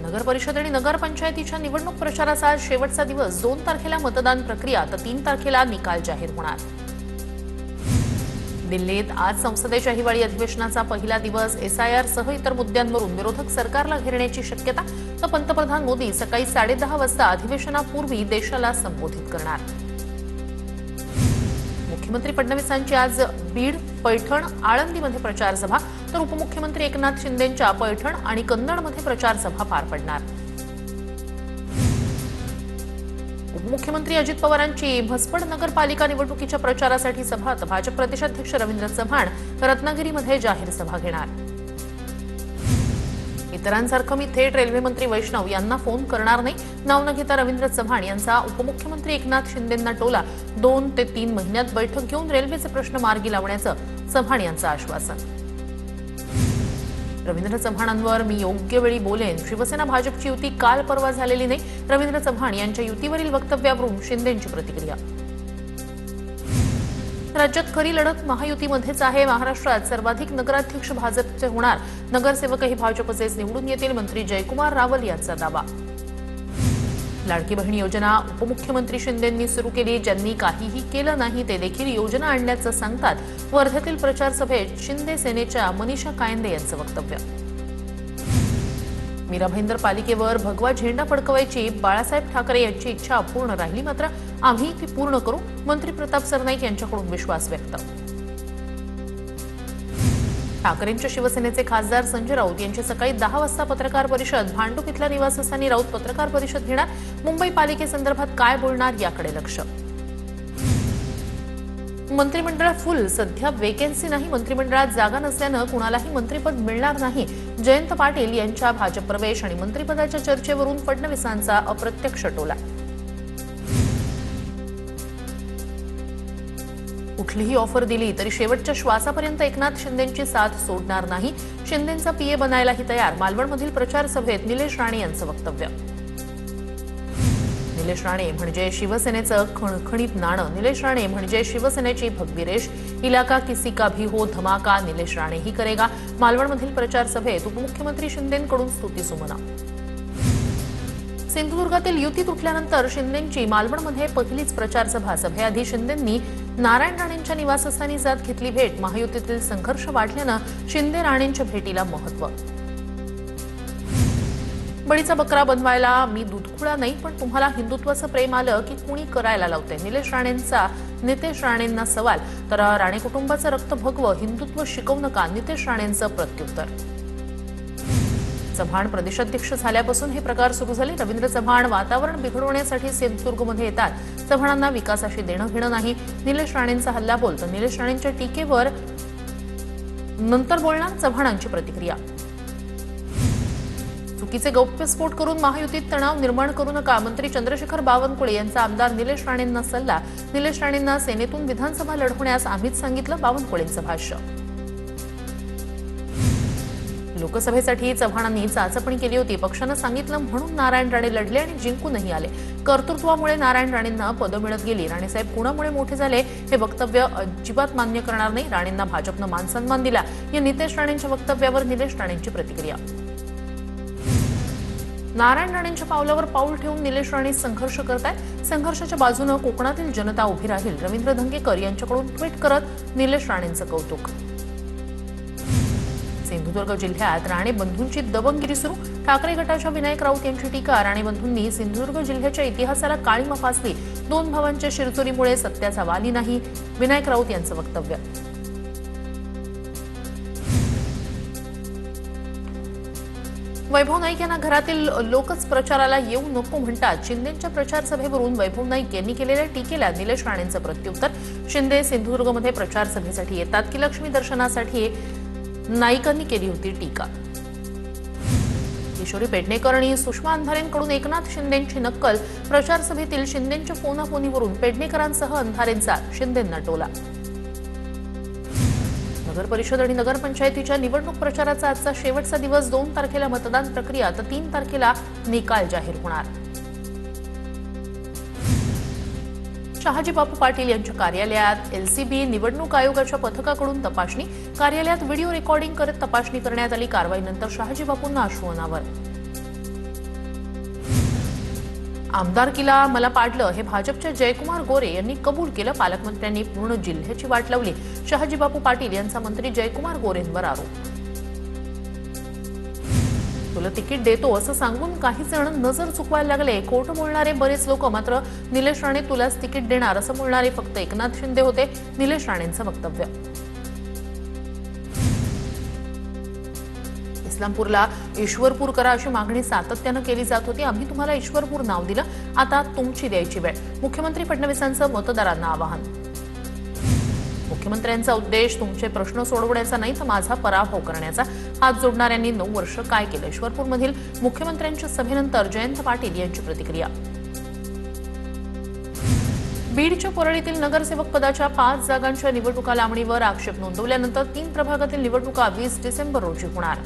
नगर परिषद आणि नगरपंचायतीच्या निवडणूक प्रचाराचा आज शेवटचा दिवस. 2 तारखेला मतदान प्रक्रिया तर 3 तारखेला निकाल जाहीर होणार. दिल्लीत आज संसदेच्या हिवाळी अधिवेशनाचा पहिला दिवस. एसआयआर सह इतर मुद्द्यांवरून विरोधक सरकारला घेरण्याची शक्यता. तर पंतप्रधान मोदी सकाळी 10:30 वाजता अधिवेशनापूर्वी देशाला संबोधित करणार. मुख्यमंत्री फडणवीसांची आज बीड, पैठण, आळंदीमध्ये प्रचार सभा तर उपमुख्यमंत्री एकनाथ शिंदेंच्या पैठण आणि कन्नडमध्ये प्रचार सभा पार पडणार. उपमुख्यमंत्री अजित पवारांची म्हसवड नगरपालिका निवडणुकीच्या प्रचारासाठी सभा तर भाजप प्रदेशाध्यक्ष रवींद्र चव्हाण रत्नागिरीमध्ये जाहीर सभा घेणार. इतरांसारखं मी थेट रेल्वे मंत्री वैष्णव यांना फोन करणार नाही. नाव न घेता रवींद्र चव्हाण यांचा उपमुख्यमंत्री एकनाथ शिंदेंना टोला. 2 ते 3 महिन्यात बैठक घेऊन रेल्वेचे प्रश्न मार्गी लावण्याचं चव्हाण यांचं आश्वासन. रवींद्र चव्हाणांवर मी योग्य वेळी बोलेन. शिवसेना भाजपची युती काल परवा झालेली नाही. रवींद्र चव्हाण यांच्या युतीवरील वक्तव्यावरून शिंदेंची प्रतिक्रिया. राज्यात खरी लढत महायुतीमध्येच आहे. महाराष्ट्रात सर्वाधिक नगराध्यक्ष भाजपचे होणार. नगरसेवकही भाजपचेच निवडून येतील. मंत्री जयकुमार रावल यांचा दावा. लाडकी बहीण योजना उपमुख्यमंत्री शिंदेंनी सुरू केली. ज्यांनी काहीही केलं नाही ते देखील योजना आणल्याचं सांगतात. वर्ध्यातील प्रचार सभेत शिंदे सेनेच्या मनीषा कायंदे यांचं वक्तव्य. मीरा भाईंदर पालिकेवर भगवा झेंडा फडकवायची बाळासाहेब ठाकरे यांची इच्छा अपूर्ण राहिली. मात्र आम्ही ती पूर्ण करू. मंत्री प्रताप सरनाईक यांच्याकडून विश्वास व्यक्त. ठाकरेंच्या शिवसेनेचे खासदार संजय राऊत यांची सकाळी 10 वाजता पत्रकार परिषद. भांडूप इथल्या निवासस्थानी राऊत पत्रकार परिषद घेणार. मुंबई पालिकेसंदर्भात काय बोलणार याकडे लक्ष. मंत्रिमंडळ फुल. सध्या वेकेन्सी नाही. मंत्रिमंडळात जागा नसल्यानं कुणालाही मंत्रिपद मिळणार नाही. जयंत पाटील यांच्या भाजप प्रवेश आणि मंत्रिपदाच्या चर्चेवरून फडणवीसांचा अप्रत्यक्ष टोला. कुठलीही ऑफर दिली तरी शेवटच्या श्वासापर्यंत एकनाथ शिंदेंची साथ सोडणार नाही. शिंदेंचा पीए बनायलाही तयार. मालवणमधील प्रचार सभेत निलेश राणे यांचं वक्तव्य. निलेश राणे म्हणजे शिवसेनेचं खणखणीत नाणं. निलेश राणे म्हणजे शिवसेनेची भगवी रेष. इलाका किसी का भी हो धमाका निलेश राणे ही करेगा. मालवणमधील प्रचार सभेत उपमुख्यमंत्री शिंदेंकडून स्तुतीसुमना. सिंधुदुर्गातील युती तुटल्यानंतर शिंदेंची मालवणमध्ये पहिलीच प्रचार सभा. सभेआधी शिंदेंनी नारायण राणेंच्या निवासस्थानी जात घेतली भेट. महायुतीतील संघर्ष वाढल्यानं शिंदे राणेंच्या भेटीला महत्त्व. बळीचा बकरा बनवायला मी दूधखुळा नाही. पण तुम्हाला हिंदुत्वाचं प्रेम आलं की कुणी करायला लावते. निलेश राणेंचा नितेश राणेंना सवाल. तर राणे कुटुंबाचं रक्त भगवं. हिंदुत्व शिकवू नका. नितेश राणेंचं प्रत्युत्तर. चव्हाण प्रदेशाध्यक्ष झाल्यापासून हे प्रकार सुरू झाले. रवींद्र चव्हाण वातावरण बिघडवण्यासाठी सिंधुदुर्गमध्ये येतात. चव्हाणांना विकासाशी देणं घेणं नाही. निलेश राणेंचा हल्लाबोल. तर निलेश राणेंच्या टीकेवर नंतर बोलणार. चव्हाणांची प्रतिक्रिया. चुकीचे गौप्यस्फोट करून महायुतीत तणाव निर्माण करू नका. मंत्री चंद्रशेखर बावनकुळे यांचा आमदार निलेश राणेंना सल्ला. निलेश राणेंना सेनेतून विधानसभा लढवण्यास आम्हीच सांगितलं. बावनकुळेंचं भाष्य. लोकसभेसाठी चव्हाणांनी चाचपणी केली होती. पक्षानं सांगितलं म्हणून नारायण राणे लढले आणि जिंकूनही आले. कर्तृत्वामुळे नारायण राणेंना पदं मिळत गेली. राणेसाहेब कुणामुळे मोठे झाले हे वक्तव्य अजिबात मान्य करणार नाही. राणेंना भाजपनं मानसन्मान दिला. या नितेश राणेंच्या वक्तव्यावर निलेश राणेंची प्रतिक्रिया. नारायण राणेंच्या पावलावर पाऊल ठेवून निलेश राणे संघर्ष करतायत. संघर्षाच्या बाजूनं कोकणातील जनता उभी राहील. रवींद्र धंगेकर यांच्याकडून ट्विट करत निलेश राणेंचं कौतुक. सिंधुदुर्ग जिल्ह्यात राणे बंधूंची दबंगगिरी सुरू. ठाकरे गटाच्या विनायक राऊत यांची टीका. राणे बंधूंनी सिंधुदुर्ग जिल्ह्याच्या इतिहासाला काळीमा फासली. 2 भावांच्या शिरचोरीमुळे सत्याचा वाली नाही. विनायक राऊत यांचं वक्तव्य. वैभव नाईक यांना घरातील लोकच प्रचाराला येऊ नको म्हणतात. शिंदेंच्या प्रचार सभेवरून वैभव नाईक यांनी केलेल्या टीकेला निलेश राणेंचं प्रत्युत्तर. शिंदे सिंधुदुर्गमध्ये प्रचार सभेसाठी येतात की लक्ष्मी दर्शनासाठी नाईकांनी केली होती टीका. किशोरी पेडणेकर आणि सुषमा अंधारेंकडून एकनाथ शिंदेंची नक्कल. प्रचार सभेतील शिंदेंच्या फोनाफोनीवरून पेडणेकरांसह अंधारेंचा शिंदेंना टोला. नगर परिषद आणि नगरपंचायतीच्या निवडणूक प्रचाराचा आजचा शेवटचा दिवस. 2 तारखेला मतदान प्रक्रिया तर 3 तारखेला निकाल जाहीर होणार. शहाजी बापू पाटील यांच्या कार्यालयात एलसीबी निवडणूक आयोगाच्या पथकाकडून तपासणी. कार्यालयात व्हिडिओ रेकॉर्डिंग करत तपासणी करण्यात आली. कारवाईनंतर शहाजी बापूंना अश्रू अनावर. आमदारकीला मला पाडलं हे भाजपच्या जयकुमार गोरे यांनी कबूल केलं. पालकमंत्र्यांनी पूर्ण जिल्ह्याची वाट लावली. शहाजीबापू पाटील यांचा मंत्री जयकुमार गोरेंवर आरोप. तुला तिकीट देतो असं सांगून काही जण नजर चुकवायला लागले. खोटं बोलणारे बरेच लोक. मात्र निलेश राणे तुलाच तिकीट देणार असं बोलणारे फक्त एकनाथ शिंदे होते. निलेश राणेंचं वक्तव्य. इस्लामपूरला ईश्वरपूर करा अशी मागणी सातत्यानं केली जात होती. आम्ही तुम्हाला ईश्वरपूर नाव दिलं, आता तुमची द्यायची वेळ. मुख्यमंत्री फडणवीसांचं मतदारांना आवाहन. मुख्यमंत्र्यांचा उद्देश तुमचे प्रश्न सोडवण्याचा नाही तर माझा पराभव करण्याचा. हात जोडणाऱ्यांनी 9 वर्ष काय केलं? ईश्वरपूरमधील मुख्यमंत्र्यांच्या सभेनंतर जयंत पाटील यांची प्रतिक्रिया. बीडच्या परळीतील नगरसेवक पदाच्या 5 जागांच्या निवडणुका लांबणीवर आक्षेप नोंदवल्यानंतर 3 प्रभागातील निवडणुका 20 डिसेंबर रोजी होणार.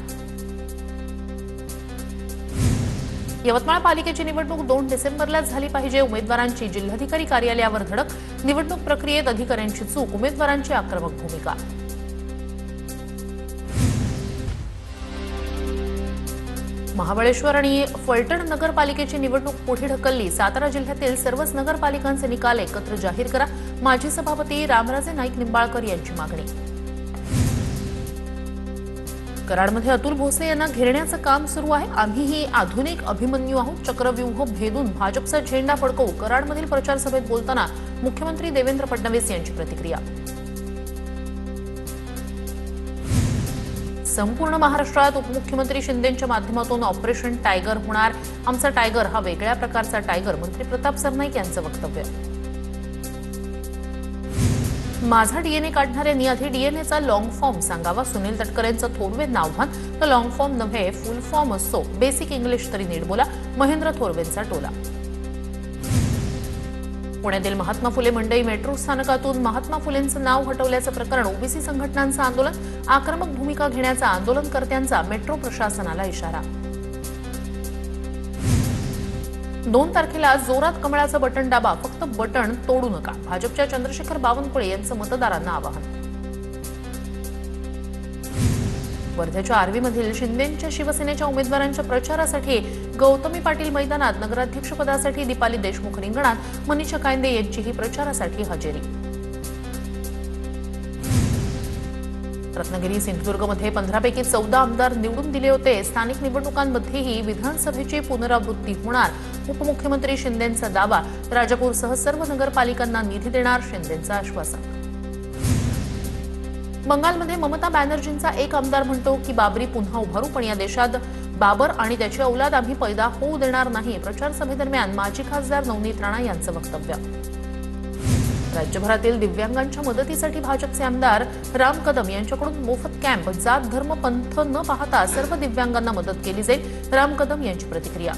यवतमाळ पालिकेची निवडणूक 2 डिसेंबरलाच झाली पाहिजे. उमेदवारांची जिल्हाधिकारी कार्यालयावर धडक. निवडणूक प्रक्रियेत अधिकाऱ्यांची चूक, उमेदवारांची आक्रमक भूमिका. महाबळेश्वर आणि फलटण नगरपालिकेची निवडणूक पुढे ढकलली. सातारा जिल्ह्यातील सर्वच नगरपालिकांचे निकाल एकत्र जाहीर करा. माजी सभापती रामराजे नाईक निंबाळकर यांची मागणी. कराडमध्ये अतुल भोसले यांना घेरण्याचं काम सुरू आहे. आम्हीही आधुनिक अभिमन्यू आहोत. चक्रव्यूह भेदून भाजपचा झेंडा फडकवू. कराडमधील प्रचार सभेत बोलताना मुख्यमंत्री देवेंद्र फडणवीस यांची प्रतिक्रिया. संपूर्ण महाराष्ट्रात उपमुख्यमंत्री शिंदेंच्या माध्यमातून ऑपरेशन टायगर होणार. आमचा टायगर हा वेगळ्या प्रकारचा टायगर. मंत्री प्रताप सरनाईक यांचं वक्तव्य. माझा डीएनए काढणाऱ्यांनी आधी डीएनएचा लॉंग फॉर्म सांगावा. सुनील तटकरेंचं थोरवेंना आव्हान. तर लॉंग फॉर्म नव्हे फुल फॉर्म असतो. बेसिक इंग्लिश तरी नीट बोला. महेंद्र थोरवेंचा टोला. पुण्यातील महात्मा फुले मंडई मेट्रो स्थानकातून महात्मा फुलेंचं नाव हटवल्याचं प्रकरण. ओबीसी संघटनांचं आंदोलन. आक्रमक भूमिका घेण्याचा आंदोलनकर्त्यांचा मेट्रो प्रशासनाला इशारा. 2 तारखेला जोरात कमळाचं बटन दाबा. फक्त बटन तोडू नका. भाजपच्या चंद्रशेखर बावनकुळे यांचं मतदारांना आवाहन. वर्ध्याच्या आर्वीमधील शिंदेंच्या शिवसेनेच्या उमेदवारांच्या प्रचारासाठी गौतमी पाटील मैदानात. नगराध्यक्षपदासाठी दीपाली देशमुख रिंगणात. मनीषा कायंदे यांचीही प्रचारासाठी हजेरी. रत्नागिरी सिंधुदुर्गमध्ये 15 पैकी 14 आमदार निवडून दिले होते. स्थानिक निवडणुकांमध्येही विधानसभेची पुनरावृत्ती होणार. उपमुख्यमंत्री शिंदेंचा दावा. राजापूरसह सर्व नगरपालिकांना निधी देणार. शिंदेंचं आश्वासन. बंगालमध्ये ममता बॅनर्जींचा एक आमदार म्हणतो की बाबरी पुन्हा उभारू, पण या देशात बाबर आणि त्याची औलाद आम्ही पैदा होऊ देणार नाही. प्रचार सभेदरम्यान माजी खासदार नवनीत राणा यांचं वक्तव्य. राज्यभरातील दिव्यांगांच्या मदतीसाठी भाजपचे आमदार राम कदम यांच्याकडून मोफत कॅम्प. जात धर्म पंथ न पाहता सर्व दिव्यांगांना मदत केली जाईल. राम कदम यांची प्रतिक्रिया.